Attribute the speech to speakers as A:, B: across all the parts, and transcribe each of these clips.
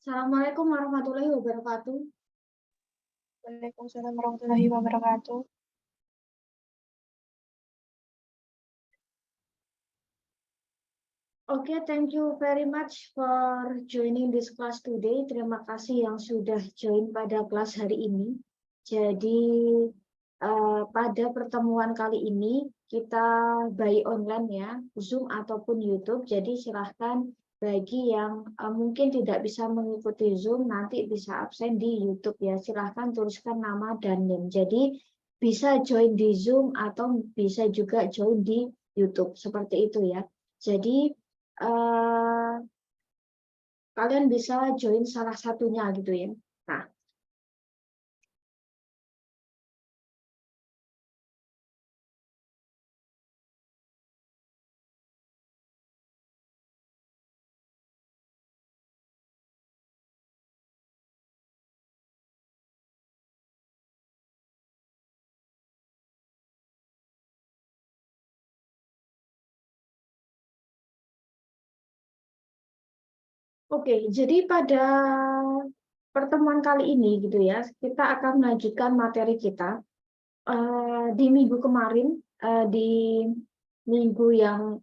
A: Assalamualaikum warahmatullahi wabarakatuh.
B: Waalaikumsalam warahmatullahi wabarakatuh.
A: Okay, thank you very much for joining this class today. Terima kasih yang sudah join pada kelas hari ini. Jadi pada pertemuan kali ini kita by online ya, Zoom ataupun YouTube. Jadi silahkan bagi yang mungkin tidak bisa mengikuti Zoom nanti bisa absen di YouTube ya. Silahkan tuliskan nama dan name. Jadi bisa join di Zoom atau bisa juga join di YouTube seperti itu ya. Jadi kalian bisa join salah satunya gitu ya. Nah, oke, jadi pada pertemuan kali ini gitu ya, kita akan melanjutkan materi kita. Di minggu kemarin, di minggu yang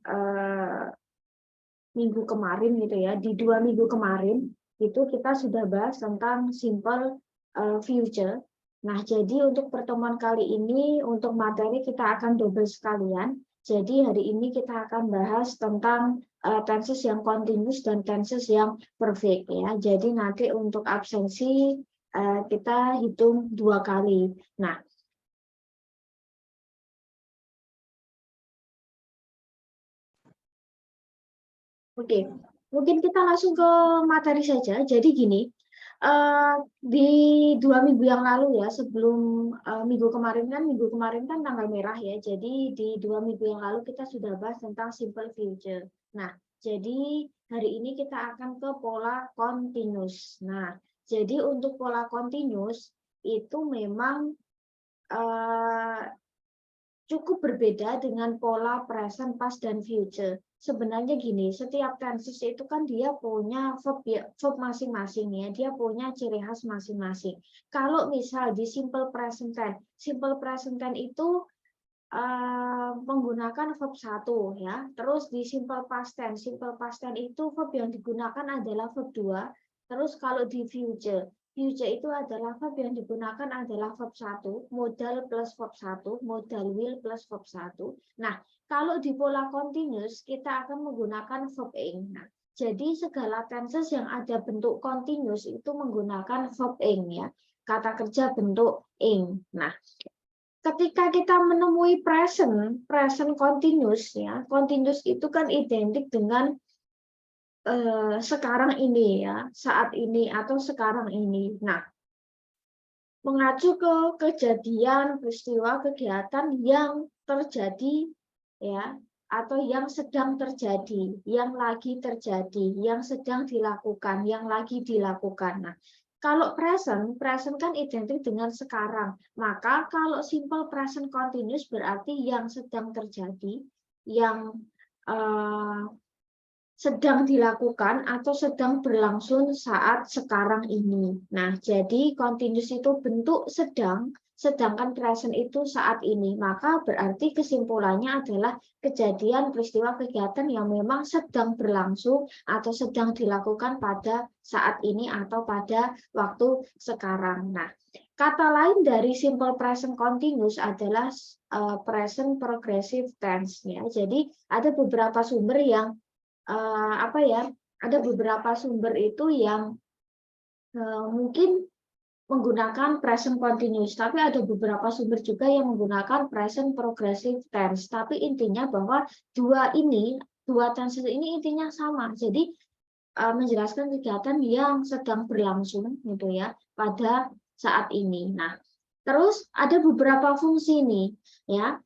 A: minggu kemarin gitu ya, di 2 minggu kemarin itu kita sudah bahas tentang simple future. Nah, jadi untuk pertemuan kali ini untuk materi kita akan double sekalian. Jadi hari ini kita akan bahas tentang tenses yang continuous dan tenses yang perfect ya. Jadi nanti untuk absensi kita hitung 2 kali. Nah, oke, mungkin kita langsung ke materi saja. Jadi gini, di 2 minggu yang lalu ya, sebelum minggu kemarin kan tanggal merah ya. Jadi di 2 minggu yang lalu kita sudah bahas tentang simple future. Nah, jadi hari ini kita akan ke pola continuous. Nah, jadi untuk pola continuous itu memang cukup berbeda dengan pola present, past, dan future. Sebenarnya gini, setiap tenses itu kan dia punya verb masing-masing ya, dia punya ciri khas masing-masing. Kalau misal di simple present tense itu menggunakan verb 1 ya. Terus di simple past tense itu verb yang digunakan adalah verb 2. Terus kalau di future itu adalah verb yang digunakan adalah verb 1, modal plus verb 1, modal will plus verb 1. Nah, kalau di pola continuous kita akan menggunakan verb ing. Nah, jadi segala tenses yang ada bentuk continuous itu menggunakan verb ing ya. Kata kerja bentuk ing. Nah, ketika kita menemui present continuous ya, continuous itu kan identik dengan sekarang ini ya, saat ini atau sekarang ini. Nah, mengacu ke kejadian, peristiwa, kegiatan yang terjadi ya, atau yang sedang terjadi, yang lagi terjadi, yang sedang dilakukan, yang lagi dilakukan. Nah, kalau present kan identik dengan sekarang. Maka kalau simple present continuous berarti yang sedang terjadi, yang sedang dilakukan atau sedang berlangsung saat sekarang ini. Nah, jadi continuous itu bentuk sedang, sedangkan present itu saat ini. Maka berarti kesimpulannya adalah kejadian, peristiwa, kegiatan yang memang sedang berlangsung atau sedang dilakukan pada saat ini atau pada waktu sekarang. Nah, kata lain dari simple present continuous adalah present progressive tense ya. Jadi ada beberapa sumber yang ada beberapa sumber itu yang mungkin menggunakan present continuous, tapi ada beberapa sumber juga yang menggunakan present progressive tense. Tapi intinya bahwa dua tense ini intinya sama. Jadi menjelaskan kegiatan yang sedang berlangsung gitu ya pada saat ini. Nah, terus ada beberapa fungsi nih ya.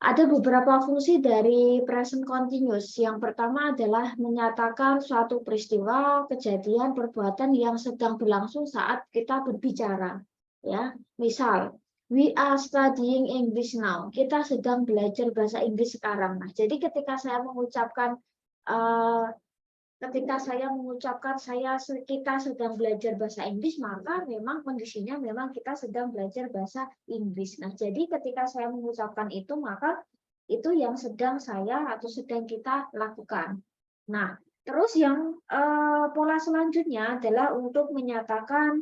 A: Ada beberapa fungsi dari present continuous. Yang pertama adalah menyatakan suatu peristiwa, kejadian, perbuatan yang sedang berlangsung saat kita berbicara. Ya, misal, we are studying English now. Kita sedang belajar bahasa Inggris sekarang. Nah, jadi ketika saya mengucapkan ketika saya mengucapkan kita sedang belajar bahasa Inggris, maka memang kondisinya memang kita sedang belajar bahasa Inggris. Nah, jadi ketika saya mengucapkan itu, maka itu yang sedang saya atau sedang kita lakukan. Nah, terus yang pola selanjutnya adalah untuk menyatakan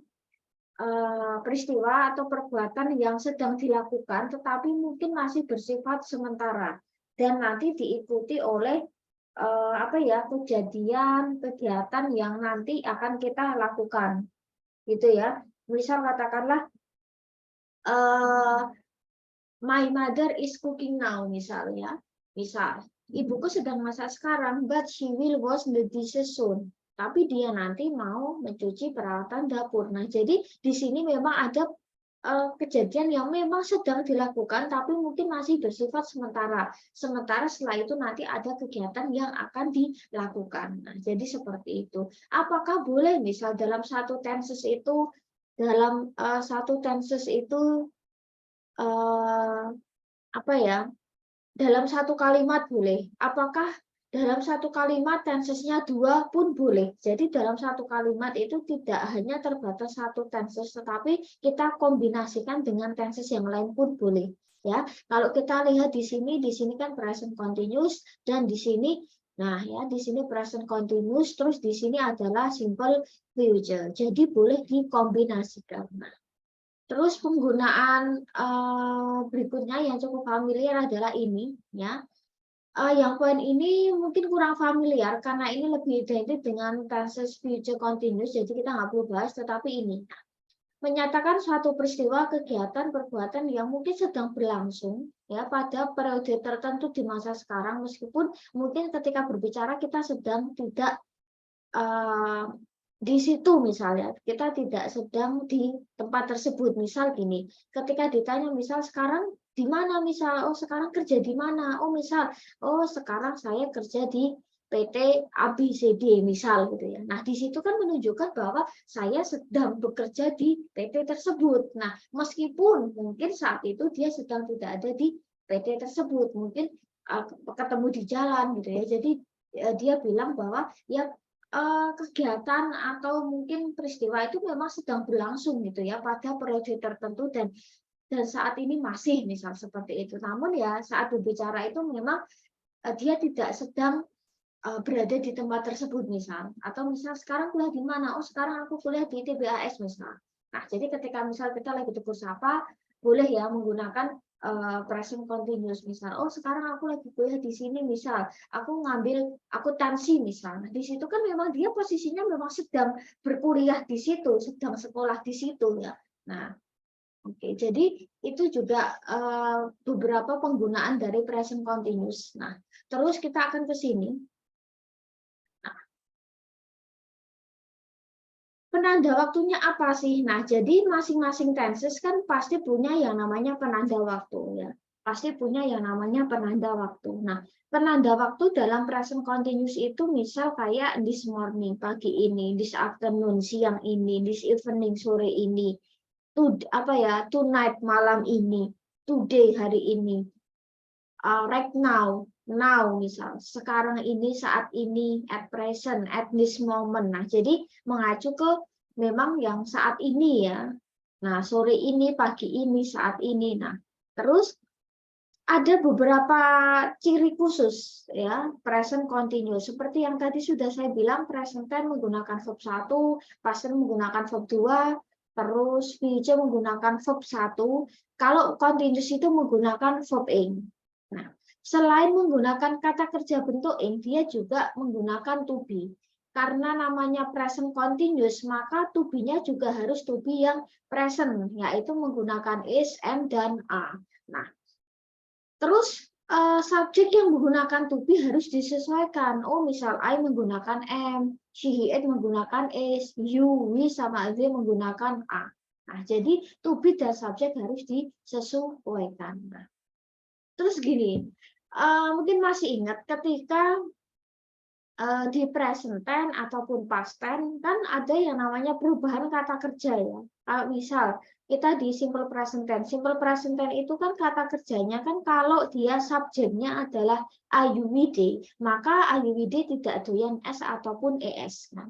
A: peristiwa atau perbuatan yang sedang dilakukan, tetapi mungkin masih bersifat sementara dan nanti diikuti oleh kejadian kegiatan yang nanti akan kita lakukan, gitu ya. Misal katakanlah my mother is cooking now, misalnya. Misal ibuku sedang masak sekarang, but she will wash the dishes soon. Tapi dia nanti mau mencuci peralatan dapur. Nah, jadi di sini memang ada kejadian yang memang sedang dilakukan, tapi mungkin masih bersifat sementara. Sementara setelah itu nanti ada kegiatan yang akan dilakukan. Nah, jadi seperti itu. Apakah boleh misal dalam satu tenses itu dalam satu kalimat boleh. Apakah dalam satu kalimat tensesnya dua pun boleh. Jadi dalam satu kalimat itu tidak hanya terbatas satu tenses, tetapi kita kombinasikan dengan tenses yang lain pun boleh. Ya, kalau kita lihat di sini kan present continuous dan di sini, nah ya di sini present continuous, terus di sini adalah simple future. Jadi boleh dikombinasikan. Nah, terus penggunaan berikutnya yang cukup familiar adalah ini, ya. Yang poin ini mungkin kurang familiar karena ini lebih identik dengan tenses future continuous, jadi kita nggak perlu bahas. Tetapi ini menyatakan suatu peristiwa, kegiatan, perbuatan yang mungkin sedang berlangsung ya pada periode tertentu di masa sekarang, meskipun mungkin ketika berbicara kita sedang tidak di situ, misalnya kita tidak sedang di tempat tersebut. Misal gini, ketika ditanya misal sekarang di mana, misal oh sekarang kerja di mana, oh misal oh sekarang saya kerja di PT ABCD misal gitu ya. Nah, di situ kan menunjukkan bahwa saya sedang bekerja di PT tersebut. Nah, meskipun mungkin saat itu dia sedang tidak ada di PT tersebut, mungkin ketemu di jalan gitu ya. Jadi dia bilang bahwa ya kegiatan atau mungkin peristiwa itu memang sedang berlangsung gitu ya pada periode tertentu dan saat ini masih misal seperti itu. Namun ya saat berbicara itu memang dia tidak sedang berada di tempat tersebut misal, atau misal sekarang kuliah di mana? Oh sekarang aku kuliah di TBAS misal. Nah jadi ketika misal kita lagi tegur sapa, boleh ya menggunakan present continuous misal. Oh sekarang aku lagi kuliah di sini misal, aku ngambil akuntansi misal. Nah, di situ kan memang dia posisinya memang sedang berkuliah di situ, sedang sekolah di situ ya. Nah, oke, jadi itu juga beberapa penggunaan dari present continuous. Nah, terus kita akan ke sini. Penanda waktunya apa sih? Nah, jadi masing-masing tenses kan pasti punya yang namanya penanda waktu ya. Pasti punya yang namanya penanda waktu. Nah, penanda waktu dalam present continuous itu misal kayak this morning, pagi ini, this afternoon, siang ini, this evening, sore ini, tonight, malam ini, today, hari ini, right now misal, sekarang ini, saat ini, at present, at this moment. Nah, jadi mengacu ke memang yang saat ini ya. Nah, sore ini, pagi ini, saat ini. Nah, terus ada beberapa ciri khusus ya present continuous. Seperti yang tadi sudah saya bilang, present tense menggunakan verb 1, past tense menggunakan verb 2, terus future menggunakan verb 1. Kalau continuous itu menggunakan verb ing. Nah, selain menggunakan kata kerja bentuk ing, dia juga menggunakan to be. Karena namanya present continuous, maka to be-nya juga harus to be yang present, yaitu menggunakan is, am, dan are. Nah, terus subjek yang menggunakan to be harus disesuaikan. Oh, misal I menggunakan am, she, he, it menggunakan is, you, we, sama they menggunakan are. Nah, jadi to be dan subjek harus disesuaikan. Nah, terus gini, mungkin masih ingat ketika di present tense ataupun past tense kan ada yang namanya perubahan kata kerja ya. Misal kita di simple present tense. Simple present tense itu kan kata kerjanya kan kalau dia subjeknya adalah IUWD, maka IUWD tidak doyan S ataupun ES. Nah,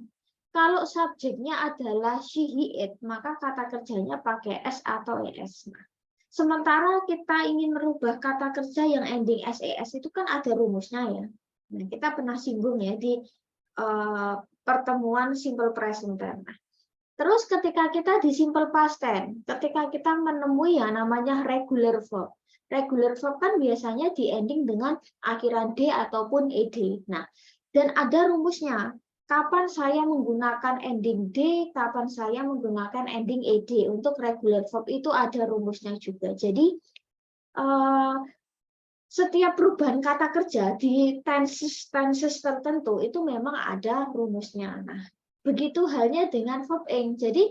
A: kalau subjeknya adalah she, he, it, maka kata kerjanya pakai S atau ES. Nah, sementara kita ingin merubah kata kerja yang ending SES itu kan ada rumusnya ya. Nah, kita pernah singgung ya di pertemuan simple present tense. Nah, terus ketika kita di simple past tense, ketika kita menemui yang namanya regular verb. Regular verb kan biasanya di ending dengan akhiran D ataupun ED. Nah, dan ada rumusnya. Kapan saya menggunakan ending D, kapan saya menggunakan ending ED. Untuk regular verb itu ada rumusnya juga. Jadi, setiap perubahan kata kerja di tenses tertentu itu memang ada rumusnya. Nah, begitu halnya dengan verb ing. Jadi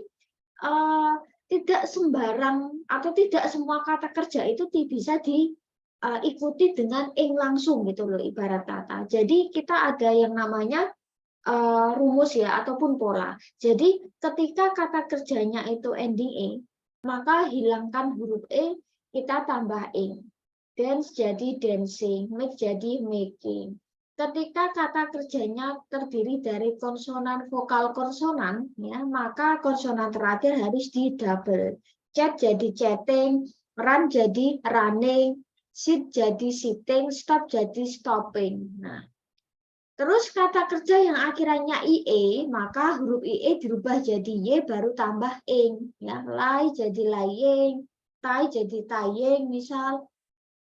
A: tidak sembarang atau tidak semua kata kerja itu bisa diikuti dengan ing langsung gitu loh ibarat kata. Jadi kita ada yang namanya rumus ya ataupun pola. Jadi ketika kata kerjanya itu ending ing, maka hilangkan huruf e, kita tambah ing. Dance jadi dancing, make jadi making. Ketika kata kerjanya terdiri dari konsonan vokal konsonan, ya, maka konsonan terakhir harus di double. Chat jadi chatting, run jadi running, sit jadi sitting, stop jadi stopping. Nah, terus kata kerja yang akhirannya ie, maka huruf ie dirubah jadi y baru tambah ing, ya. Lie jadi lying, tie jadi tying, misal.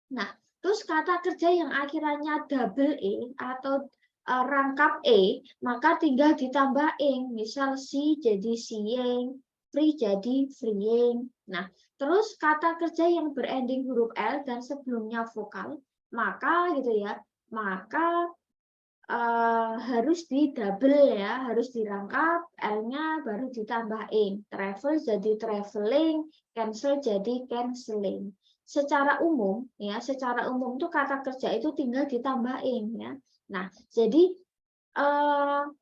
A: Nah, terus kata kerja yang akhirannya double E atau rangkap E, maka tinggal ditambah ing. Misal si jadi seeing, free jadi freeing. Nah, terus kata kerja yang berending huruf L dan sebelumnya vokal, maka gitu ya, maka harus di double ya, harus dirangkap, L-nya baru ditambah ing. Travel jadi traveling, cancel jadi canceling. Secara umum ya, secara umum tuh kata kerja itu tinggal ditambah ing ya. Nah, jadi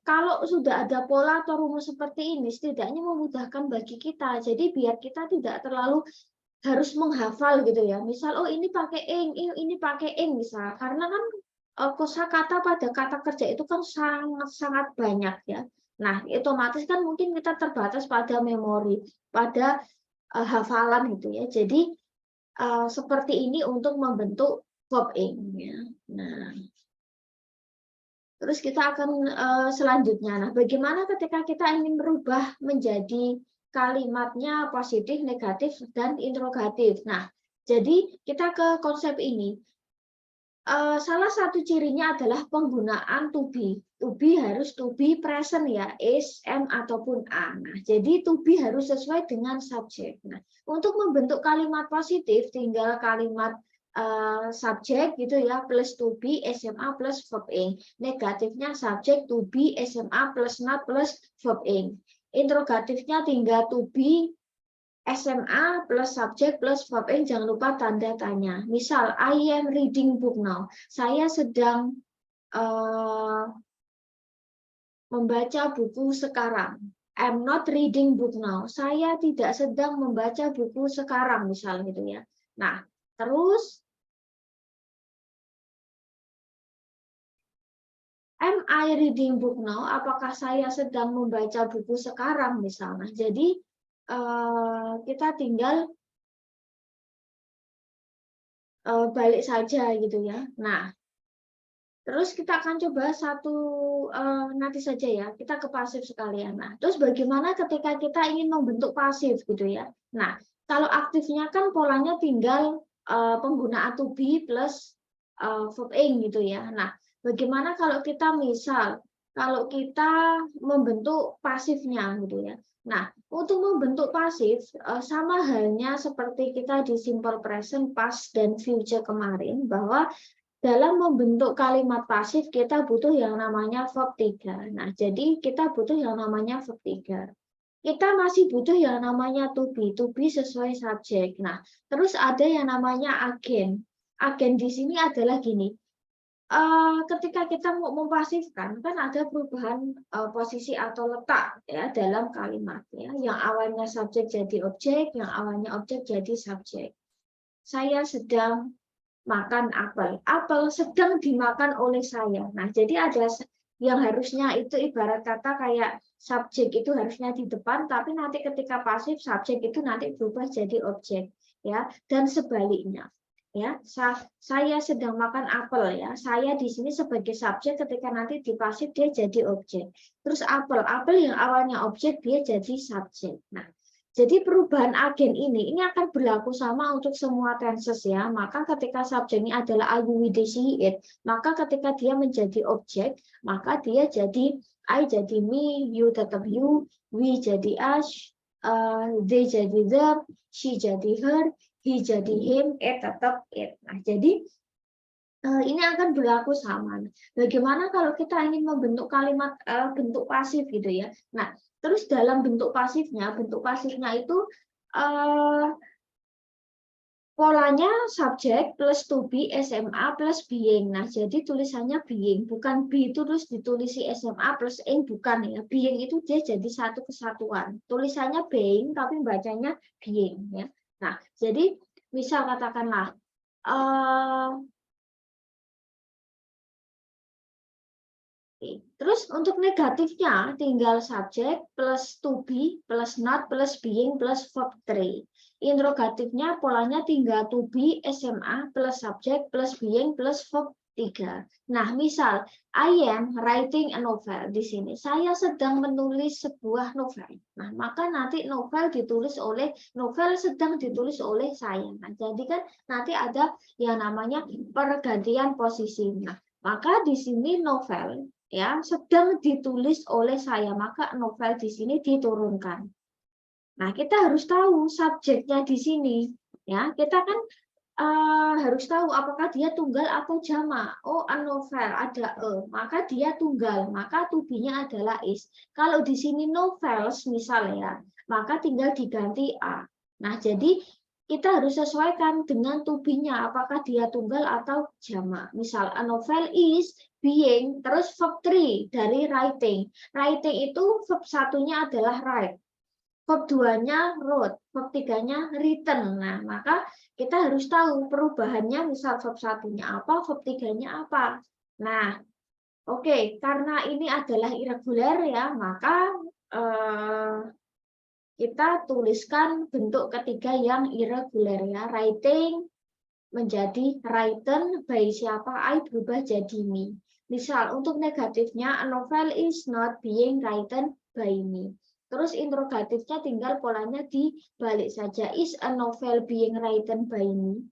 A: kalau sudah ada pola atau rumus seperti ini, setidaknya memudahkan bagi kita. Jadi biar kita tidak terlalu harus menghafal gitu ya. Misal, oh ini pakai ing, ini pakai ing misal. Karena kan kosakata pada kata kerja itu kan sangat-sangat banyak ya. Nah, otomatis kan mungkin kita terbatas pada memori, pada hafalan gitu ya. Jadi seperti ini untuk membentuk verb ing ya. Nah, terus kita akan selanjutnya. Nah, bagaimana ketika kita ingin merubah menjadi kalimatnya positif, negatif, dan interrogatif. Nah, jadi kita ke konsep ini. Salah satu cirinya adalah penggunaan to be. To be harus to be present ya, is, am, ataupun are. Nah, jadi to be harus sesuai dengan subjek. Nah, untuk membentuk kalimat positif, tinggal kalimat subjek gitu ya, plus to be, SMA plus verb ing. Negatifnya subjek to be, SMA plus not plus verb ing. Interrogatifnya tinggal to be, SMA plus subjek plus verb ing, jangan lupa tanda tanya. Misal, I am reading book now. Saya sedang membaca buku sekarang. I'm not reading book now. Saya tidak sedang membaca buku sekarang, misal gitu ya. Nah, terus am I reading book now? Apakah saya sedang membaca buku sekarang, misalnya. Jadi kita tinggal balik saja gitu ya. Nah, terus kita akan coba satu nanti saja ya. Kita ke pasif sekalian. Nah, terus bagaimana ketika kita ingin membentuk pasif gitu ya. Nah, kalau aktifnya kan polanya tinggal penggunaan to be plus verb ing gitu ya. Nah, bagaimana kalau kita misal kalau kita membentuk pasifnya gitu ya. Nah, untuk membentuk pasif sama halnya seperti kita di simple present, past, dan future kemarin, bahwa dalam membentuk kalimat pasif kita butuh yang namanya verb 3. Nah, jadi kita butuh yang namanya verb 3. Kita masih butuh yang namanya to be sesuai subjek. Nah, terus ada yang namanya agen. Agen di sini adalah gini. ketika kita mau mempasifkan kan ada perubahan posisi atau letak ya dalam kalimat ya. Yang awalnya subjek jadi objek, yang awalnya objek jadi subjek. Saya sedang makan apel. Apel sedang dimakan oleh saya. Nah, jadi ada yang harusnya itu ibarat kata kayak subjek itu harusnya di depan, tapi nanti ketika pasif subjek itu nanti berubah jadi objek ya, dan sebaliknya. Ya, saya sedang makan apel ya. Saya di sini sebagai subjek, ketika nanti di pasif dia jadi objek. Terus apel yang awalnya objek dia jadi subjek. Nah, jadi perubahan agen ini akan berlaku sama untuk semua tenses ya. Maka ketika subjeknya adalah I, you, we, they, she, it, maka ketika dia menjadi objek, maka dia jadi I jadi me, you tetap you, we jadi us, they jadi them, she jadi her, he jadi him, it tetap it. Nah, jadi ini akan berlaku sama. Bagaimana kalau kita ingin membentuk kalimat bentuk pasif gitu ya. Nah, terus dalam bentuk pasifnya itu polanya subjek plus to be SMA plus being. Nah, jadi tulisannya being, bukan be itu terus ditulisi SMA plus ing, bukan ya. Being itu dia jadi satu kesatuan. Tulisannya being tapi bacanya being ya. Nah, jadi misal katakanlah terus untuk negatifnya tinggal subjek plus to be plus not plus being plus verb 3. Interrogatifnya polanya tinggal to be SMA plus subjek plus being plus verb 3. Nah, misal I am writing a novel di sini. Saya sedang menulis sebuah novel. Nah, maka nanti novel sedang ditulis oleh saya. Nah, jadi kan nanti ada yang namanya pergantian posisi. Nah, maka di sini novel ya sedang ditulis oleh saya, maka novel di sini diturunkan. Nah, kita harus tahu subjeknya di sini ya. Kita kan harus tahu apakah dia tunggal atau jamak. Oh, a novel ada maka dia tunggal, maka to be-nya adalah is. Kalau di sini novels misalnya, maka tinggal diganti a. Nah, jadi kita harus sesuaikan dengan to be-nya, apakah dia tunggal atau jamak. Misal a novel is being, terus verb 3 dari writing. Writing itu verb satunya adalah write. Verb 2-nya wrote, verb 3-nya written. Nah, maka kita harus tahu perubahannya, misal verb satunya apa, verb 3-nya apa. Nah, oke, karena ini adalah irregular ya, maka kita tuliskan bentuk ketiga yang irregular ya. Writing menjadi written by siapa, I berubah jadi me. Misal untuk negatifnya, a novel is not being written by me. Terus interrogatifnya tinggal polanya dibalik saja. Is a novel being written by me?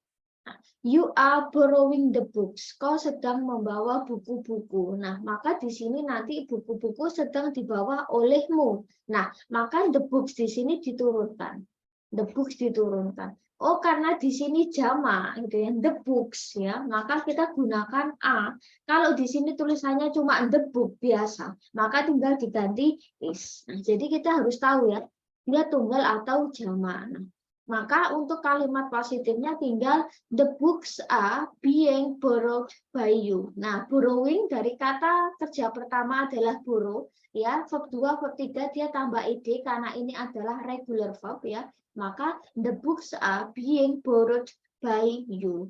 A: You are borrowing the books. Kau sedang membawa buku-buku. Nah, maka di sini nanti buku-buku sedang dibawa olehmu. Nah, maka the books di sini diturunkan. The books diturunkan. Oh, karena di sini jamak gitu ya, the books ya, maka kita gunakan a. Kalau di sini tulisannya cuma the book biasa, maka tinggal diganti is. Nah, jadi kita harus tahu ya, dia tunggal atau jamak. Nah, maka untuk kalimat positifnya tinggal the books are being borrowed by you. Nah, borrowing dari kata kerja pertama adalah borrow ya, verb 2, verb 3 dia tambah id karena ini adalah regular verb ya. Maka the books are being borrowed by you.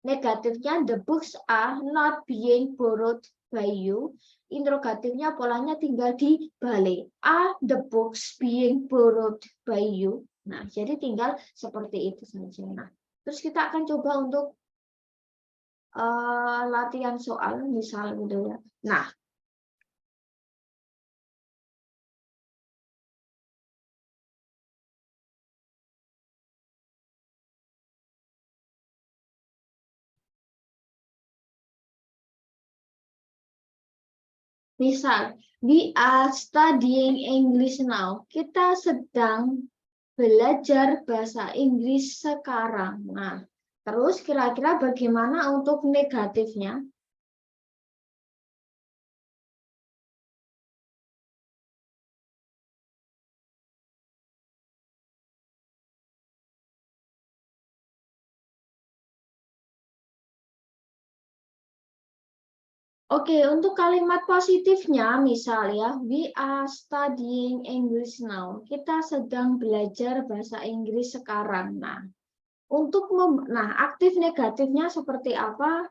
A: Negatifnya the books are not being borrowed by you. Interrogatifnya polanya tinggal dibalik. Are the books being borrowed by you? Nah, jadi tinggal seperti itu saja. Nah, terus kita akan coba untuk latihan soal misal gitu ya. Nah, misal we are studying English now. Kita sedang belajar bahasa Inggris sekarang. Nah, terus kira-kira bagaimana untuk negatifnya? Oke, untuk kalimat positifnya, misal ya, we are studying English now. Kita sedang belajar bahasa Inggris sekarang. Nah, aktif negatifnya seperti apa?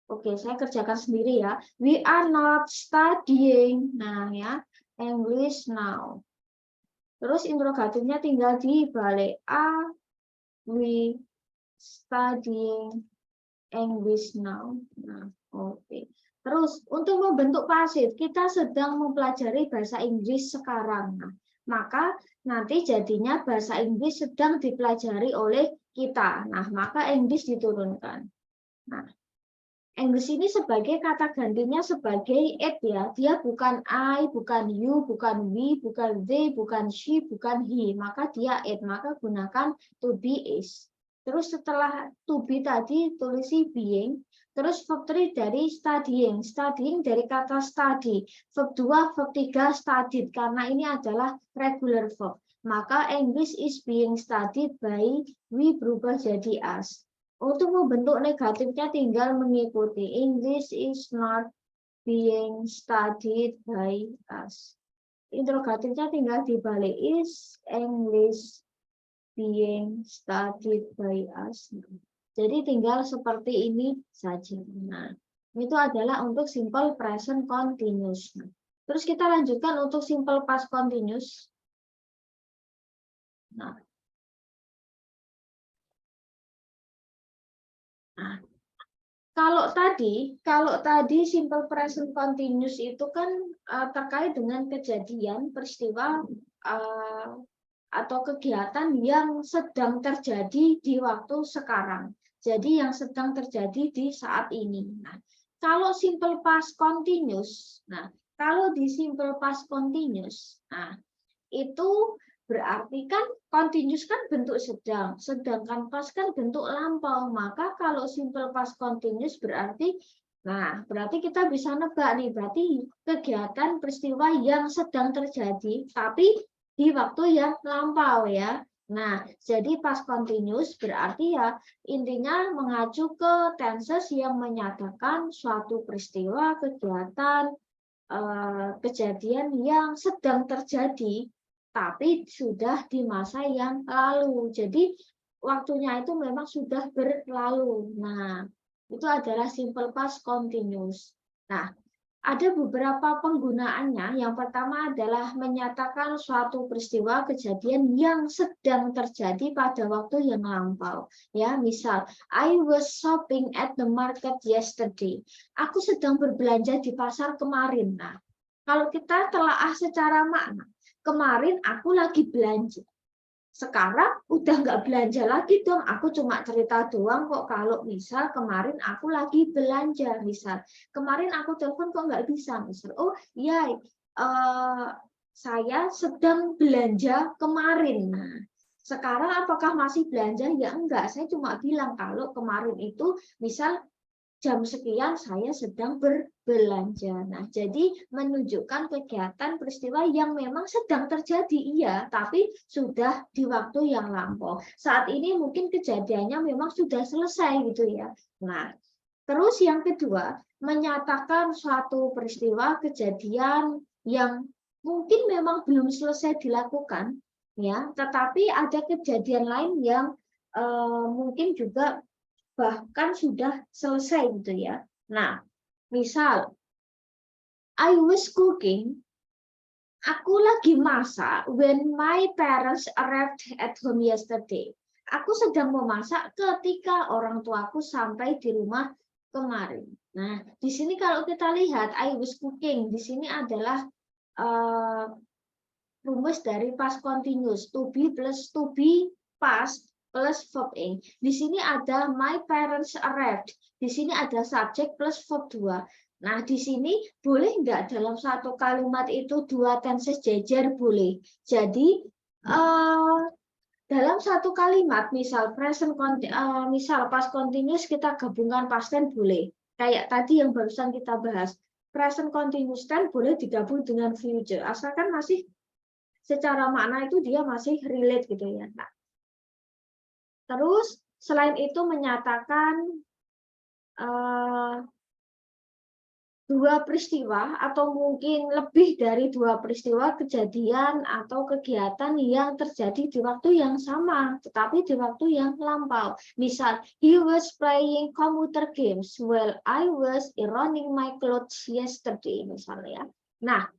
A: Oke, saya kerjakan sendiri ya. We are not studying. Nah, ya, English now. Terus interrogatifnya tinggal dibalik. Are we studying English now? Nah, oke. Terus untuk membentuk pasif, kita sedang mempelajari bahasa Inggris sekarang. Nah, maka nanti jadinya bahasa Inggris sedang dipelajari oleh kita. Nah, maka English diturunkan. Nah, English ini sebagai kata gantinya sebagai it ya. Dia bukan I, bukan you, bukan we, bukan they, bukan she, bukan he. Maka dia it. Maka gunakan to be is. Terus setelah to be tadi tulisi being. Terus verb 3 dari studying. Studying dari kata study. Verb 2, verb 3 studied. Karena ini adalah regular verb. Maka English is being studied by we berubah jadi us. Untuk membentuk negatifnya tinggal mengikuti. English is not being studied by us. Interrogatifnya tinggal dibalik. Is English being studied by us? Jadi tinggal seperti ini saja. Nah, itu adalah untuk simple present continuous. Terus kita lanjutkan untuk simple past continuous. Nah, kalau tadi simple present continuous itu kan terkait dengan kejadian, peristiwa atau kegiatan yang sedang terjadi di waktu sekarang. Jadi yang sedang terjadi di saat ini. Nah, kalau simple past continuous, kalau di simple past continuous, itu berarti kan continuous kan bentuk sedang, sedangkan past kan bentuk lampau. Maka kalau simple past continuous berarti kita bisa nebak nih, berarti kegiatan peristiwa yang sedang terjadi tapi di waktu yang lampau ya. Nah, jadi past continuous berarti ya intinya mengacu ke tenses yang menyatakan suatu peristiwa, kegiatan, kejadian yang sedang terjadi tapi sudah di masa yang lalu. Jadi waktunya itu memang sudah berlalu. Nah, itu adalah simple past continuous. Nah, ada beberapa penggunaannya. Yang pertama adalah menyatakan suatu peristiwa kejadian yang sedang terjadi pada waktu yang lampau. Ya, misal I was shopping at the market yesterday. Aku sedang berbelanja di pasar kemarin. Nah, kalau kita telaah secara makna, kemarin aku lagi belanja. Sekarang udah nggak belanja lagi dong. Aku cuma cerita doang kok kalau misal kemarin aku lagi belanja. Misal kemarin aku telepon kok nggak bisa. Misal, oh iya, saya sedang belanja kemarin. Nah, sekarang apakah masih belanja? Ya enggak. Saya cuma bilang kalau kemarin itu misal jam sekian saya sedang berbelanja. Nah, jadi menunjukkan kegiatan peristiwa yang memang sedang terjadi, iya, tapi sudah di waktu yang lampau. Saat ini mungkin kejadiannya memang sudah selesai gitu ya. Nah, terus yang kedua, menyatakan suatu peristiwa kejadian yang mungkin memang belum selesai dilakukan, ya, tetapi ada kejadian lain yang mungkin juga bahkan sudah selesai gitu ya. Nah, misal I was cooking, aku lagi masak when my parents arrived at home yesterday. Aku sedang memasak ketika orang tuaku sampai di rumah kemarin. Nah, di sini kalau kita lihat I was cooking, di sini adalah rumus dari past continuous, to be plus to be past plus verb ing. Di sini ada my parents arrived. Di sini ada subjek plus verb 2. Nah, di sini boleh nggak dalam satu kalimat itu dua tenses jejer? Boleh. Jadi, dalam satu kalimat, misal misal past continuous kita gabungkan past tense boleh. Kayak tadi yang barusan kita bahas. Present continuous tense boleh digabung dengan future. Asalkan masih secara makna itu dia masih relate gitu ya. Nah, terus selain itu menyatakan dua peristiwa atau mungkin lebih dari dua peristiwa kejadian atau kegiatan yang terjadi di waktu yang sama, tetapi di waktu yang lampau. Misal, he was playing computer games while I was ironing my clothes yesterday, misalnya. Nah,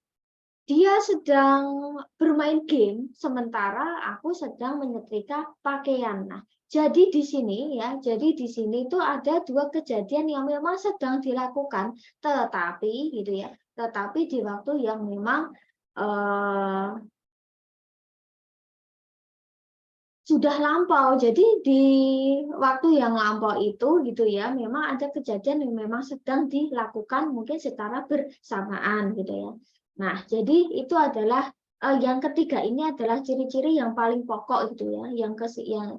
A: dia sedang bermain game, sementara aku sedang menyetrika pakaian. Nah, jadi di sini ya, jadi di sini itu ada dua kejadian yang memang sedang dilakukan, tetapi gitu ya, tetapi di waktu yang memang sudah lampau. Jadi di waktu yang lampau itu gitu ya, memang ada kejadian yang memang sedang dilakukan mungkin secara bersamaan gitu ya. Nah, jadi itu adalah yang ketiga ini adalah ciri-ciri yang paling pokok gitu ya, yang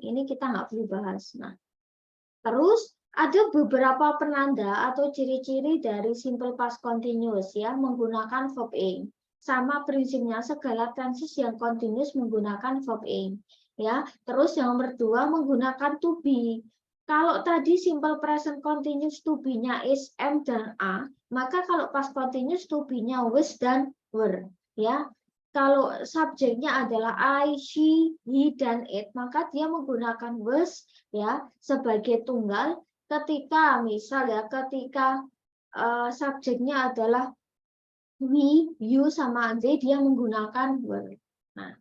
A: ini kita nggak perlu bahas. Nah, terus ada beberapa penanda atau ciri-ciri dari simple past continuous ya menggunakan verb aim. Sama prinsipnya segala tenses yang continuous menggunakan verb aim ya. Terus yang nomor 2 menggunakan to be. Kalau tadi simple present continuous to be-nya is am dan a, maka kalau past continuous to be-nya was dan were ya. Kalau subjeknya adalah I, she, he, dan it, maka dia menggunakan was ya sebagai tunggal. Ketika misal ya, ketika subjeknya adalah we, you, sama they, dia menggunakan were. Nah,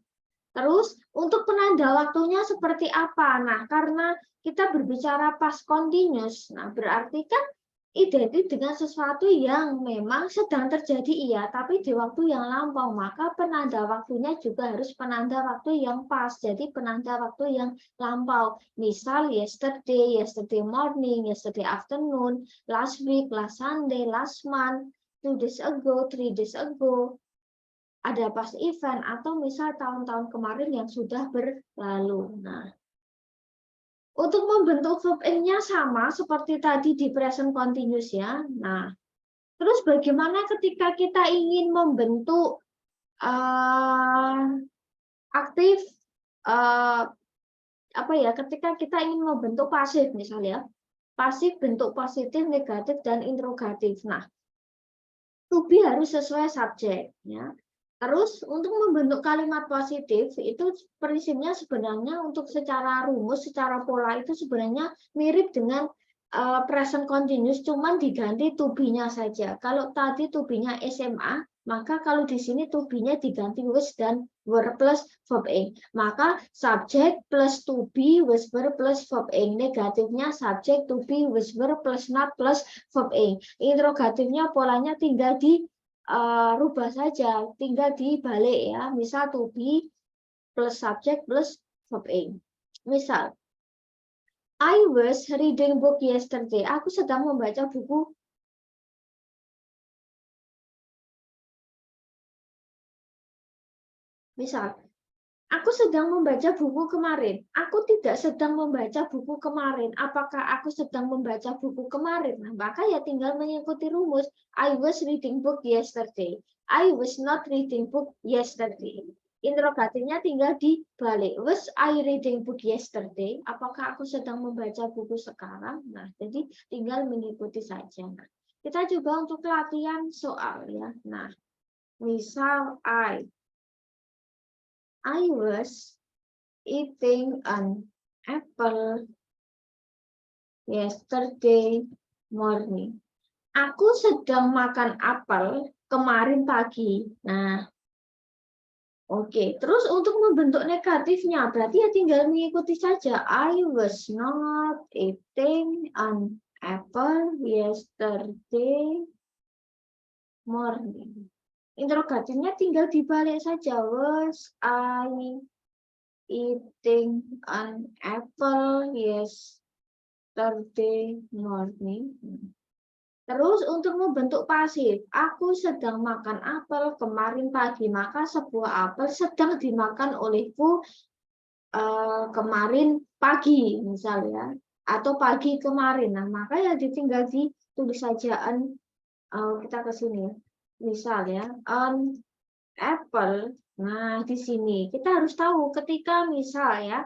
A: terus untuk penanda waktunya seperti apa? Nah, karena kita berbicara past continuous, nah berarti kan identik dengan sesuatu yang memang sedang terjadi iya, tapi di waktu yang lampau, maka penanda waktunya juga harus penanda waktu yang pas, jadi penanda waktu yang lampau. Misal yesterday, yesterday morning, yesterday afternoon, last week, last Sunday, last month, 2 days ago, 3 days ago. Ada past event atau misal tahun-tahun kemarin yang sudah berlalu. Nah, untuk membentuk verb ing-nya sama seperti tadi di present continuous ya. Nah, terus bagaimana ketika kita ingin membentuk aktif apa ya? Ketika kita ingin membentuk pasif misalnya, pasif bentuk positif, negatif dan interrogatif. Nah, to be harus sesuai subjek ya. Terus untuk membentuk kalimat positif itu prinsipnya sebenarnya untuk secara rumus, secara pola itu sebenarnya mirip dengan present continuous, cuman diganti to be-nya saja. Kalau tadi to be-nya SMA, maka kalau di sini to be-nya diganti was dan were plus verb ing. Maka subject plus to be was were plus verb ing. Negatifnya subject to be was were plus not plus verb ing. Interrogatifnya polanya tinggal di rubah saja, tinggal dibalik ya. Misal to be plus subject plus verb ing. Misal, I was reading book yesterday. Aku sedang membaca buku. Misal, aku sedang membaca buku kemarin. Aku tidak sedang membaca buku kemarin. Apakah aku sedang membaca buku kemarin? Nah, maka ya tinggal mengikuti rumus. I was reading book yesterday. I was not reading book yesterday. Interrogatifnya tinggal dibalik. Was I reading book yesterday? Apakah aku sedang membaca buku sekarang? Nah, jadi tinggal mengikuti saja. Nah, kita coba untuk latihan soal ya. Nah, misal I was eating an apple yesterday morning. Aku sedang makan apel kemarin pagi. Nah, oke. Terus untuk membentuk negatifnya, berarti ya tinggal mengikuti saja. I was not eating an apple yesterday morning. Interrogatifnya tinggal dibalik saja. Was I eating an apple yesterday morning? Terus untuk membentuk pasif, aku sedang makan apel kemarin pagi, maka sebuah apel sedang dimakan olehku kemarin pagi misalnya, atau pagi kemarin. Nah, maka ya ditinggal ditulis saja kita ke sini. Misalnya an apple. Nah, di sini kita harus tahu ketika misal ya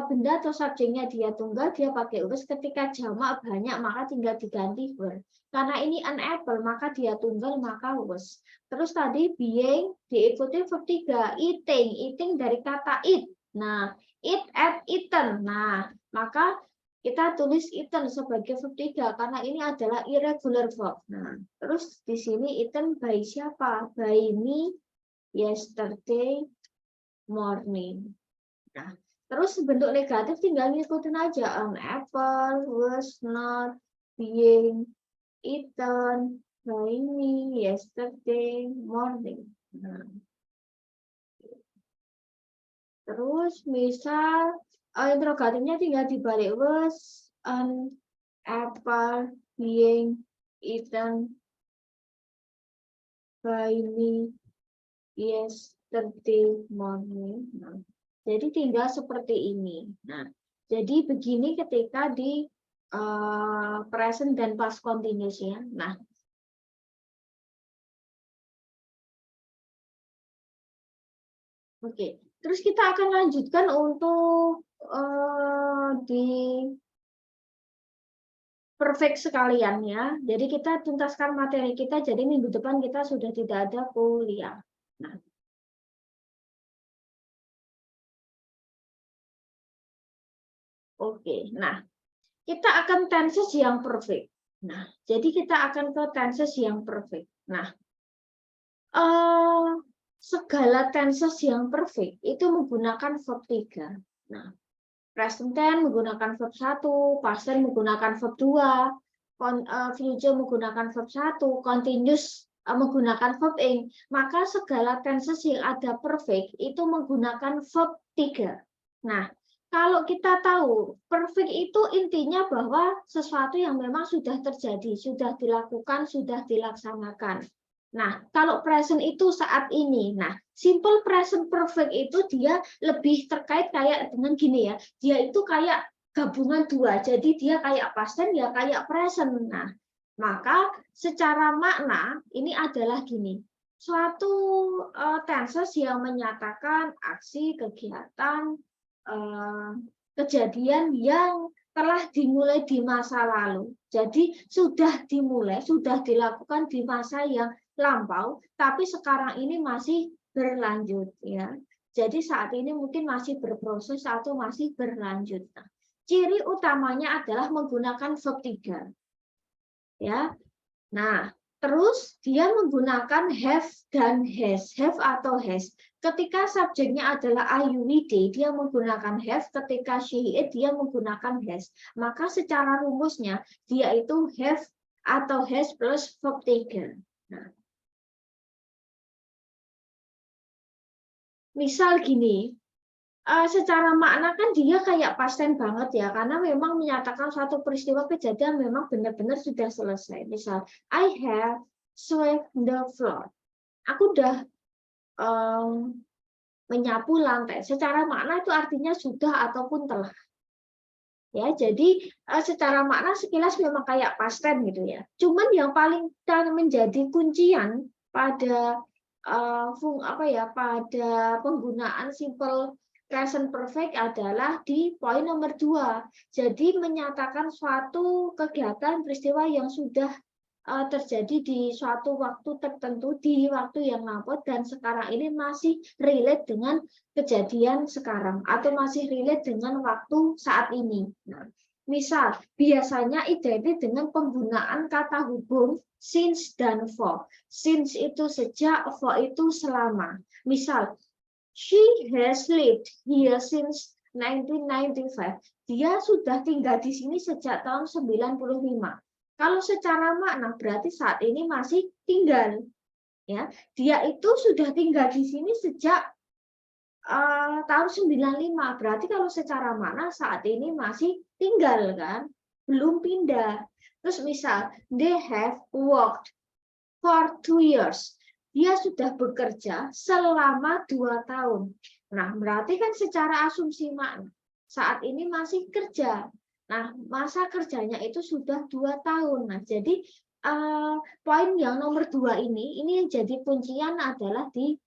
A: benda atau subjeknya dia tunggal, dia pakai was. Ketika jamak banyak, maka tinggal diganti were. Karena ini an apple, maka dia tunggal, maka was. Terus tadi being diikuti verb 3, eating dari kata eat. Nah, eat, at, eaten. Nah, maka kita tulis eaten sebagai verb 3 karena ini adalah irregular verb. Nah, terus di sini eaten by siapa? By me yesterday morning. Nah, terus bentuk negatif tinggal ngikutin aja. An apple was not being eaten by me yesterday morning. Nah, terus misal interrogatifnya tinggal dibalik, was an apple being eaten by me yesterday morning. Nah, jadi tinggal seperti ini. Nah, jadi begini ketika di present dan past continuous ya. Nah, oke. Terus kita akan lanjutkan untuk di perfect sekalian ya. Jadi kita tuntaskan materi kita. Jadi minggu depan kita sudah tidak ada kuliah. Nah, oke. Nah, kita akan tenses yang perfect. Nah, jadi kita akan ke tenses yang perfect. Nah, segala tenses yang perfect itu menggunakan verb 3. Nah, present tense menggunakan verb 1, past tense menggunakan verb 2, future menggunakan verb 1, continuous menggunakan verb ing. Maka segala tenses yang ada perfect itu menggunakan verb 3. Nah, kalau kita tahu, perfect itu intinya bahwa sesuatu yang memang sudah terjadi, sudah dilakukan, sudah dilaksanakan. Nah, kalau present itu saat ini. Nah, simple present perfect itu dia lebih terkait kayak dengan gini ya. Dia itu kayak gabungan dua. Jadi dia kayak past tense ya kayak present. Nah, maka secara makna ini adalah gini. Suatu tenses yang menyatakan aksi, kegiatan, kejadian yang telah dimulai di masa lalu. Jadi sudah dimulai, sudah dilakukan di masa yang lampau, tapi sekarang ini masih berlanjut ya. Jadi saat ini mungkin masih berproses atau masih berlanjut. Nah, ciri utamanya adalah menggunakan verb 3. Ya. Nah, terus dia menggunakan have dan has, have atau has. Ketika subjeknya adalah I, you, we, they, dia menggunakan have. Ketika she, it, dia menggunakan has. Maka secara rumusnya dia itu have atau has plus verb 3. Nah, misal gini, secara makna kan dia kayak past tense banget ya, karena memang menyatakan suatu peristiwa kejadian memang benar-benar sudah selesai. Misal, I have swept the floor. Aku udah menyapu lantai. Secara makna itu artinya sudah ataupun telah. Ya, jadi secara makna sekilas memang kayak past tense gitu ya. Cuman yang paling menjadi kuncian pada pada penggunaan simple present perfect adalah di poin nomor 2. Jadi menyatakan suatu kegiatan peristiwa yang sudah terjadi di suatu waktu tertentu di waktu yang lampau dan sekarang ini masih relate dengan kejadian sekarang atau masih relate dengan waktu saat ini. Nah, misal biasanya identik dengan penggunaan kata hubung since dan for. Since itu sejak, for itu selama. Misal, she has lived here since 1995. Dia sudah tinggal di sini sejak tahun 95. Kalau secara makna berarti saat ini masih tinggal. Ya, dia itu sudah tinggal di sini sejak tahun 95. Berarti kalau secara makna saat ini masih tinggal kan, belum pindah. Terus misal they have worked for 2 years. Dia sudah bekerja selama 2 tahun. Nah, berarti kan secara asumsi makna saat ini masih kerja. Nah, masa kerjanya itu sudah 2 tahun. Nah, jadi poin yang nomor 2 ini yang jadi kuncian adalah di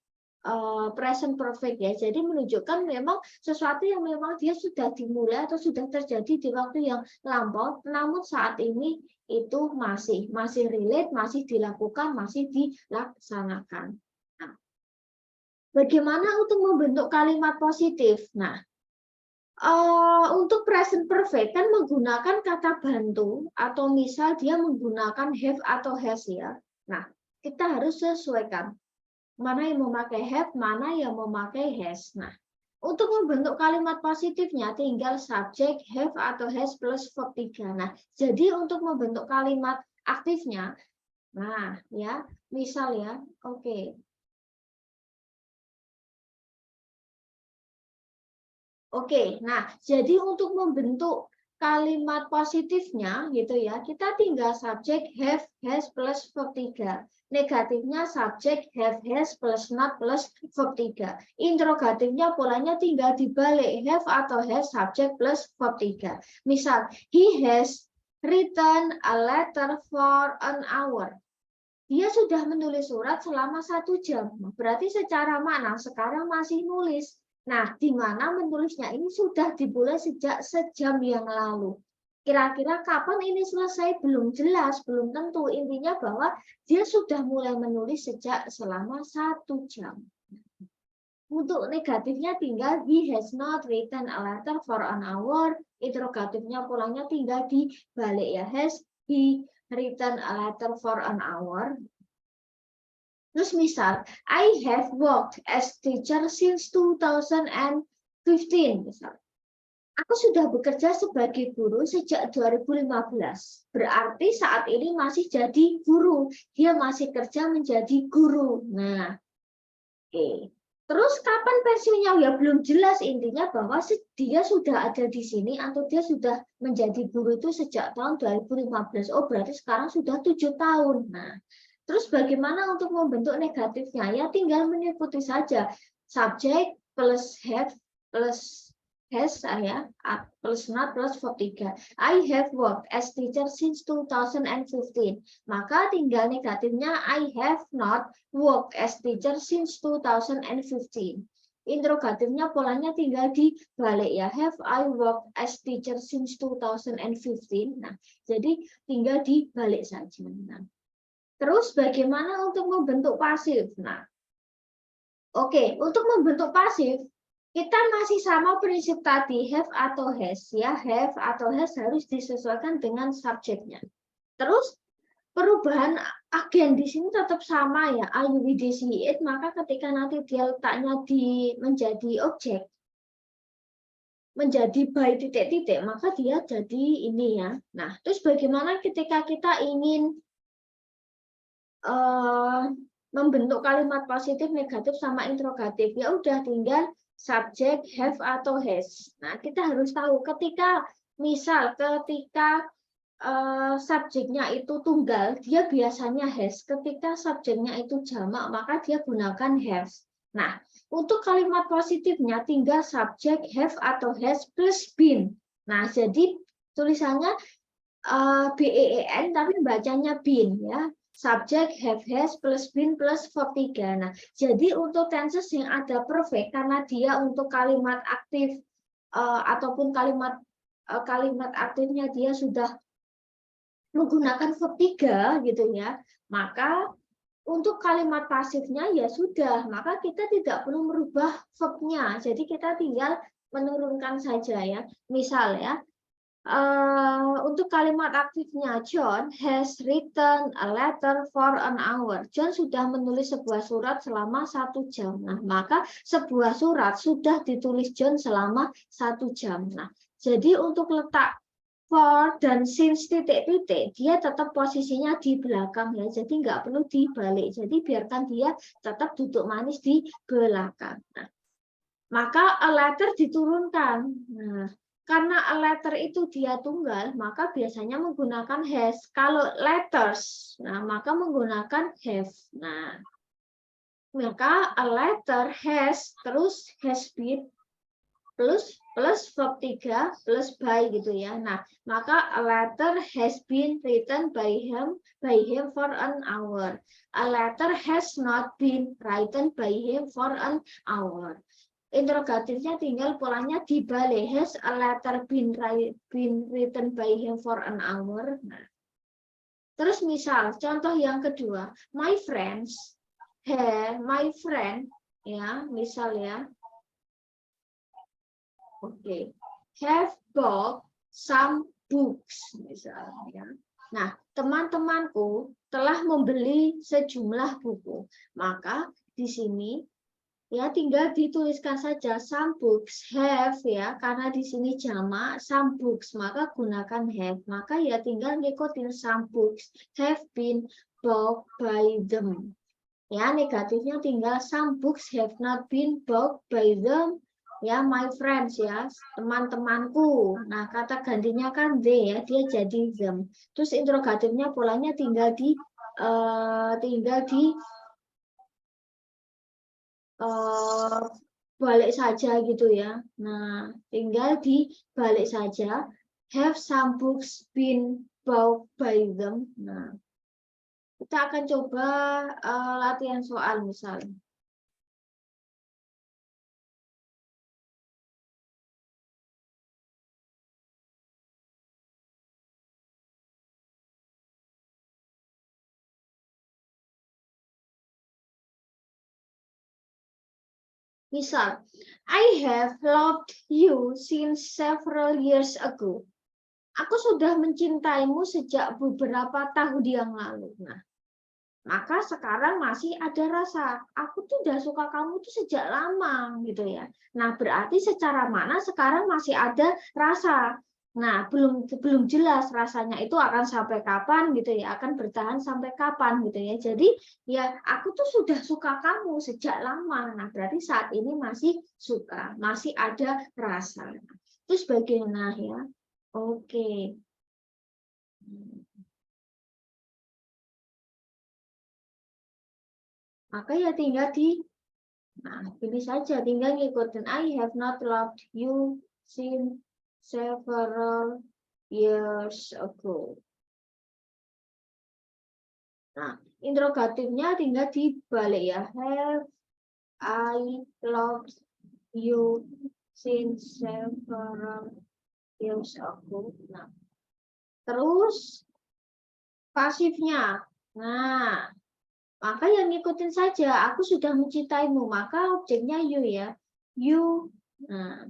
A: present perfect ya. Jadi menunjukkan memang sesuatu yang memang dia sudah dimulai atau sudah terjadi di waktu yang lampau, namun saat ini itu masih relate, masih dilakukan, masih dilaksanakan. Nah, bagaimana untuk membentuk kalimat positif? Nah, untuk present perfect kan menggunakan kata bantu atau misal dia menggunakan have atau has ya. Nah, kita harus sesuaikan. Mana yang memakai have, mana yang memakai has. Nah, untuk membentuk kalimat positifnya tinggal subjek have atau has plus verb 3. Nah, jadi untuk membentuk kalimat aktifnya, nah ya, misal ya, oke. Oke, nah jadi untuk membentuk kalimat positifnya gitu ya, kita tinggal subjek have, has plus verb 3. Negatifnya subjek have, has plus not plus verb 3. Interrogatifnya polanya tinggal dibalik, have atau has subjek plus verb 3. Misal, he has written a letter for an hour. Dia sudah menulis surat selama 1 jam. Berarti secara makna sekarang masih nulis. Nah, di mana menulisnya ini sudah dimulai sejak sejam yang lalu. Kira-kira kapan ini selesai? Belum jelas, belum tentu. Intinya bahwa dia sudah mulai menulis sejak selama 1 jam. Untuk negatifnya tinggal he has not written a letter for an hour. Interrogatifnya polanya tinggal dibalik ya. Has he written a letter for an hour? Terus misal, I have worked as teacher since 2015. Misal, aku sudah bekerja sebagai guru sejak 2015. Berarti saat ini masih jadi guru. Dia masih kerja menjadi guru. Nah, oke. Terus kapan pensiunnya? Ya belum jelas, intinya bahwa dia sudah ada di sini atau dia sudah menjadi guru itu sejak tahun 2015. Oh, berarti sekarang sudah 7 tahun. Nah, terus bagaimana untuk membentuk negatifnya? Ya tinggal mengikuti saja. Subjek plus have plus has ya, plus not plus verb 3. I have worked as teacher since 2015. Maka tinggal negatifnya I have not worked as teacher since 2015. Interrogatifnya polanya tinggal dibalik ya. Have I worked as teacher since 2015? Nah, jadi tinggal dibalik saja. Nah, terus bagaimana untuk membentuk pasif? Nah, oke, untuk membentuk pasif, kita masih sama prinsip tadi, have atau has. Ya, have atau has harus disesuaikan dengan subjeknya. Terus, perubahan agen di sini tetap sama ya, are you with it, maka ketika nanti dia letaknya menjadi objek, menjadi by titik-titik, maka dia jadi ini ya. Nah, terus bagaimana ketika kita ingin membentuk kalimat positif, negatif, sama interrogatif? Ya udah tinggal subjek have atau has. Nah, kita harus tahu ketika subjeknya itu tunggal, dia biasanya has. Ketika subjeknya itu jamak, maka dia gunakan has. Nah, untuk kalimat positifnya tinggal subjek have atau has plus been. Nah, jadi tulisannya BEEN tapi bacanya been ya. Subjek have, has plus been plus verb 3. Nah, jadi untuk tenses yang ada perfect karena dia untuk kalimat aktif ataupun kalimat aktifnya dia sudah menggunakan verb 3 gitu ya. Maka untuk kalimat pasifnya ya sudah, maka kita tidak perlu merubah verbnya. Jadi kita tinggal menurunkan saja ya. Misal ya, untuk kalimat aktifnya, John has written a letter for an hour. John sudah menulis sebuah surat selama 1 jam. Nah, maka sebuah surat sudah ditulis John selama 1 jam. Nah, jadi untuk letak for dan since titik-titik, dia tetap posisinya di belakang ya. Jadi nggak perlu dibalik. Jadi biarkan dia tetap duduk manis di belakang. Nah, maka a letter diturunkan. Nah, karena a letter itu dia tunggal, maka biasanya menggunakan has. Kalau letters, nah maka menggunakan have. Nah, maka a letter has, terus has been plus verb 3 plus by gitu ya. Nah, maka a letter has been written by him for an hour. A letter has not been written by him for an hour. Interrogatifnya tinggal polanya dibalik. Has a letter been written by him for an hour? Nah, terus misal contoh yang kedua, my friend, ya, misal ya. Oke, have bought some books misalnya. Nah, teman-temanku telah membeli sejumlah buku. Maka di sini ya tinggal dituliskan saja some books have ya, karena di sini jamak some books maka gunakan have. Maka ya tinggal ngikutin some books have been bought by them. Ya, negatifnya tinggal some books have not been bought by them. Ya, my friends ya, teman-temanku. Nah, kata gantinya kan they ya, dia jadi them. Terus interrogatifnya polanya tinggal di balik saja gitu ya. Nah, tinggal dibalik saja. Have some books been bought by them? Nah, kita akan coba latihan soal misalnya. Misal, I have loved you since several years ago. Aku sudah mencintaimu sejak beberapa tahun yang lalu. Nah, maka sekarang masih ada rasa. Aku tuh udah suka kamu tuh sejak lama gitu ya. Nah, berarti secara makna sekarang masih ada rasa. Nah, belum jelas rasanya itu akan sampai kapan gitu ya, akan bertahan sampai kapan gitu ya. Jadi ya aku tuh sudah suka kamu sejak lama. Nah, berarti saat ini masih suka, masih ada rasa. Terus bagaimana ya? Oke. Maka ya tinggal pilih saja, tinggal ngikutin I have not loved you since several years ago. Nah, interrogatifnya tinggal dibalik ya. Have I loved you since several years ago. Nah, terus pasifnya. Nah, maka yang ngikutin saja. Aku sudah mencintaimu. Maka objeknya you ya. You. Nah,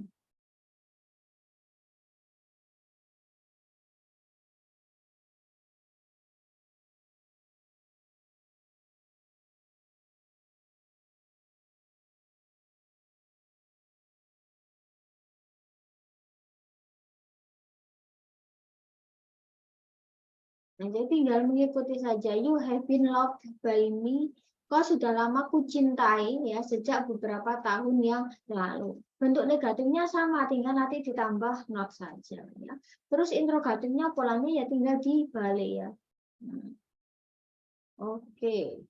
A: jadi tinggal mengikuti saja. You have been loved by me. Kau sudah lama ku cintai ya sejak beberapa tahun yang lalu. Bentuk negatifnya sama, tinggal nanti ditambah not saja ya. Terus interrogatifnya polanya ya tinggal dibalik ya. Oke.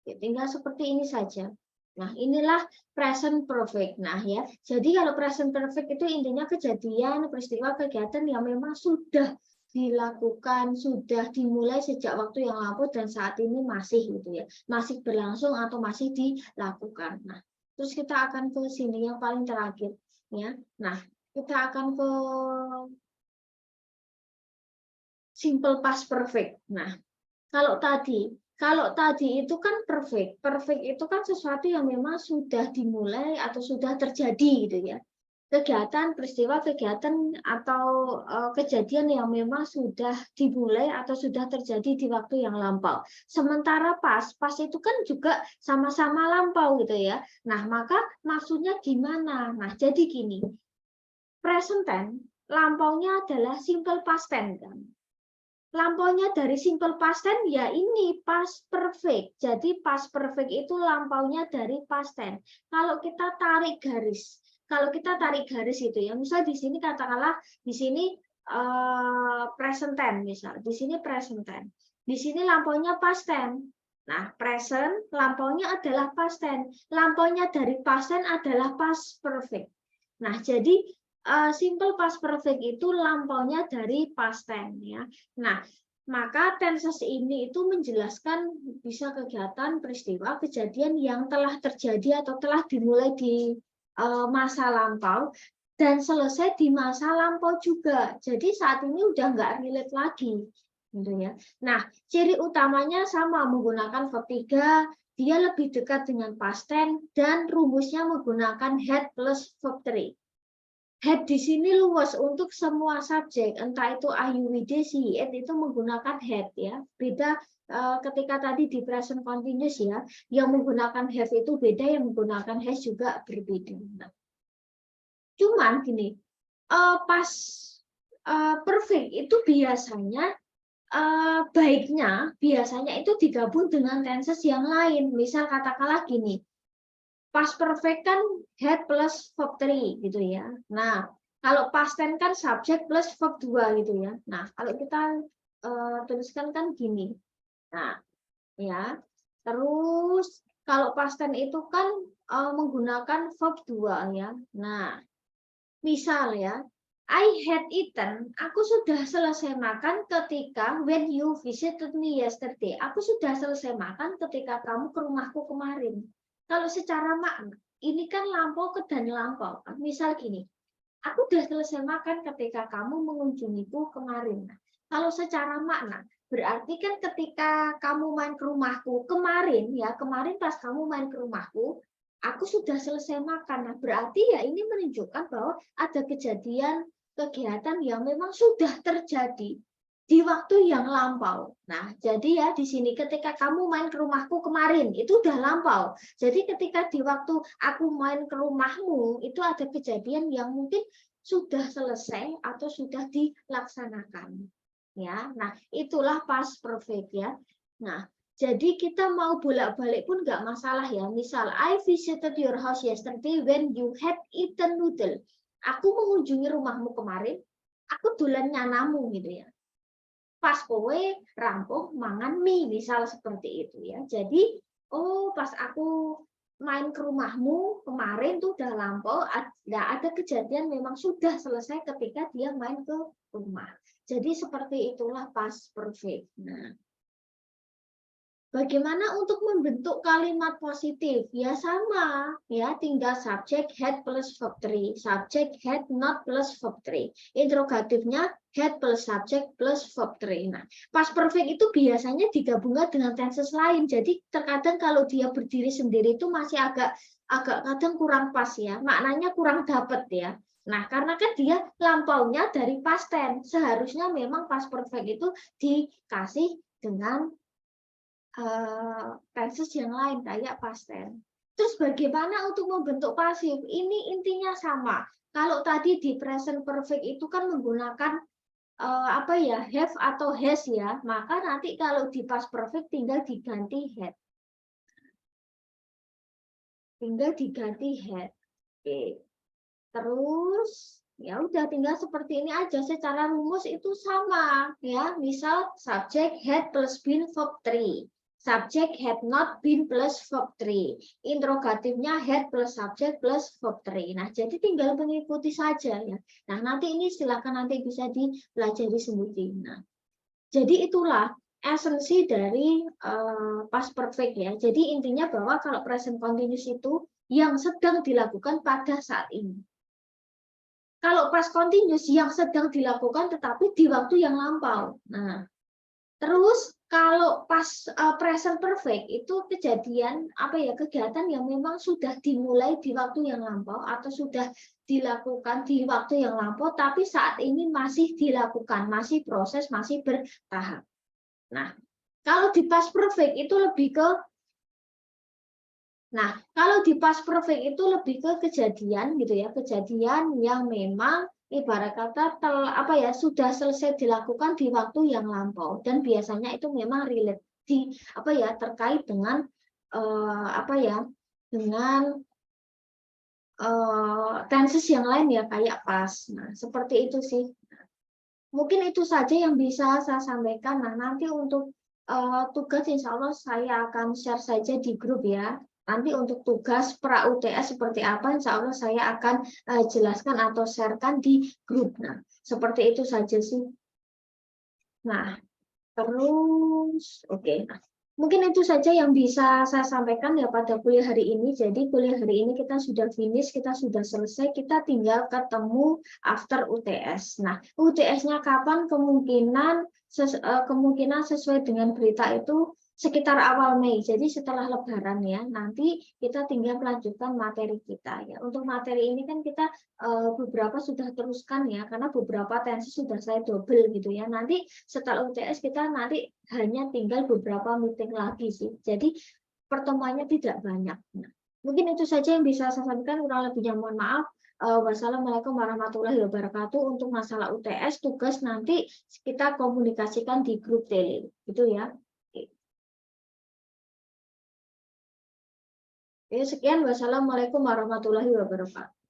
A: Tinggal seperti ini saja. Nah, inilah present perfect. Nah, ya. Jadi kalau present perfect itu intinya kejadian, peristiwa, kegiatan yang memang sudah dilakukan, sudah dimulai sejak waktu yang lampau dan saat ini masih gitu ya. Masih berlangsung atau masih dilakukan. Nah, terus kita akan ke sini yang paling terakhir ya. Nah, kita akan ke simple past perfect. Nah, kalau tadi itu kan perfect. Perfect itu kan sesuatu yang memang sudah dimulai atau sudah terjadi gitu ya. Kegiatan, peristiwa, kegiatan atau kejadian yang memang sudah dimulai atau sudah terjadi di waktu yang lampau. Sementara pas itu kan juga sama-sama lampau gitu ya. Nah, maka maksudnya gimana? Nah, jadi gini. Present tense lampaunya adalah simple past tense kan. Lampaunya dari simple past tense ya ini past perfect. Jadi past perfect itu lampaunya dari past tense. Kalau kita tarik garis itu ya, misal di sini katakanlah di sini present tense misal, di sini present tense. Di sini lampaunya past tense. Nah, present lampaunya adalah past tense. Lampaunya dari past tense adalah past perfect. Nah, jadi simple past perfect itu lampaunya dari past tense ya. Nah, maka tenses ini itu menjelaskan bisa kegiatan, peristiwa, kejadian yang telah terjadi atau telah dimulai di masa lampau dan selesai di masa lampau juga. Jadi saat ini udah nggak relate lagi, gitu ya. Nah, ciri utamanya sama menggunakan verb 3, dia lebih dekat dengan past tense dan rumusnya menggunakan had plus verb 3. Had di sini luas untuk semua subjek, entah itu IUWD, CIED itu menggunakan had ya. Beda ketika tadi di present continuous ya, yang menggunakan have itu beda, yang menggunakan has juga berbeda. Nah, cuman gini, pas perfect itu biasanya biasanya itu digabung dengan tenses yang lain. Misal katakanlah gini, past perfect kan had plus verb 3 gitu ya. Nah, kalau past tense kan subject plus verb 2 gitu ya. Nah, kalau kita tuliskan kan gini. Nah, ya. Terus kalau past tense itu kan menggunakan verb 2 ya. Nah, misal ya, I had eaten, aku sudah selesai makan ketika when you visited me yesterday. Aku sudah selesai makan ketika kamu ke rumahku kemarin. Kalau secara makna, ini kan lampau ke dan lampau. Misal gini, aku sudah selesai makan ketika kamu mengunjungiku kemarin. Nah, kalau secara makna, berarti kan ketika kamu main ke rumahku kemarin, ya kemarin pas kamu main ke rumahku, aku sudah selesai makan. Nah, berarti ya ini menunjukkan bahwa ada kejadian kegiatan yang memang sudah terjadi di waktu yang lampau. Nah, jadi ya di sini ketika kamu main ke rumahku kemarin, itu udah lampau. Jadi ketika di waktu aku main ke rumahmu, itu ada kejadian yang mungkin sudah selesai atau sudah dilaksanakan. Ya, nah itulah past perfect ya. Nah, jadi kita mau bolak-balik pun nggak masalah ya. Misal, I visited your house yesterday when you had eaten noodle. Aku mengunjungi rumahmu kemarin, aku dolan nyanamu gitu ya. Pas kowe rampung mangan mie, misal seperti itu ya. Jadi, oh pas aku main ke rumahmu kemarin tuh udah lampau, ada kejadian memang sudah selesai ketika dia main ke rumah. Jadi seperti itulah past perfect. Nah, bagaimana untuk membentuk kalimat positif? Ya sama, ya tinggal subjek had plus verb 3, subjek had not plus verb 3. Interrogatifnya had plus subjek plus verb 3. Nah, past perfect itu biasanya digabungkan dengan tenses lain. Jadi terkadang kalau dia berdiri sendiri itu masih agak kadang kurang pas ya, maknanya kurang dapat ya. Nah, karena kan dia lampaunya dari past tense, seharusnya memang past perfect itu dikasih dengan tenses yang lain kayak past tense. Terus bagaimana untuk membentuk pasif? Ini intinya sama. Kalau tadi di present perfect itu kan menggunakan apa ya, have atau has ya, maka nanti kalau di past perfect tinggal diganti had. Tinggal diganti had. Oke. Terus ya udah tinggal seperti ini aja, secara rumus itu sama ya. Misal subject had plus been verb 3. Subject had not been plus verb 3. Interrogatifnya had plus subject plus verb 3. Nah, jadi tinggal mengikuti saja ya. Nah, nanti ini silakan nanti bisa dipelajari sendiri. Nah, jadi itulah esensi dari past perfect ya. Jadi intinya bahwa kalau present continuous itu yang sedang dilakukan pada saat ini. Kalau past continuous yang sedang dilakukan tetapi di waktu yang lampau. Nah, terus kalau pas present perfect itu kejadian apa ya, kegiatan yang memang sudah dimulai di waktu yang lampau atau sudah dilakukan di waktu yang lampau tapi saat ini masih dilakukan, masih proses, masih bertahap. Nah, kalau di past perfect itu lebih ke kalau di past perfect itu lebih ke kejadian gitu ya, kejadian yang memang ibarat kata sudah selesai dilakukan di waktu yang lampau dan biasanya itu memang relate terkait dengan dengan tenses yang lain ya kayak past. Nah, seperti itu sih. Mungkin itu saja yang bisa saya sampaikan. Nah, nanti untuk tugas insya Allah saya akan share saja di grup ya. Nanti untuk tugas pra UTS seperti apa, insya Allah saya akan jelaskan atau sharekan di grup. Nah, seperti itu saja sih. Nah, terus, oke. Nah, mungkin itu saja yang bisa saya sampaikan ya pada kuliah hari ini. Jadi kuliah hari ini kita sudah finish, kita sudah selesai, kita tinggal ketemu after UTS. Nah, UTS-nya kapan? Kemungkinan sesuai dengan berita itu sekitar awal Mei. Jadi setelah Lebaran ya, nanti kita tinggal melanjutkan materi kita ya. Untuk materi ini kan kita beberapa sudah teruskan ya, karena beberapa tensi sudah saya double gitu ya. Nanti setelah UTS kita nanti hanya tinggal beberapa meeting lagi sih. Jadi pertemuannya tidak banyak. Nah, mungkin itu saja yang bisa saya sampaikan. Kurang lebihnya mohon maaf. Wassalamualaikum warahmatullahi wabarakatuh. Untuk masalah UTS tugas nanti kita komunikasikan di grup tele, gitu ya. Oke, sekian. Wassalamualaikum warahmatullahi wabarakatuh.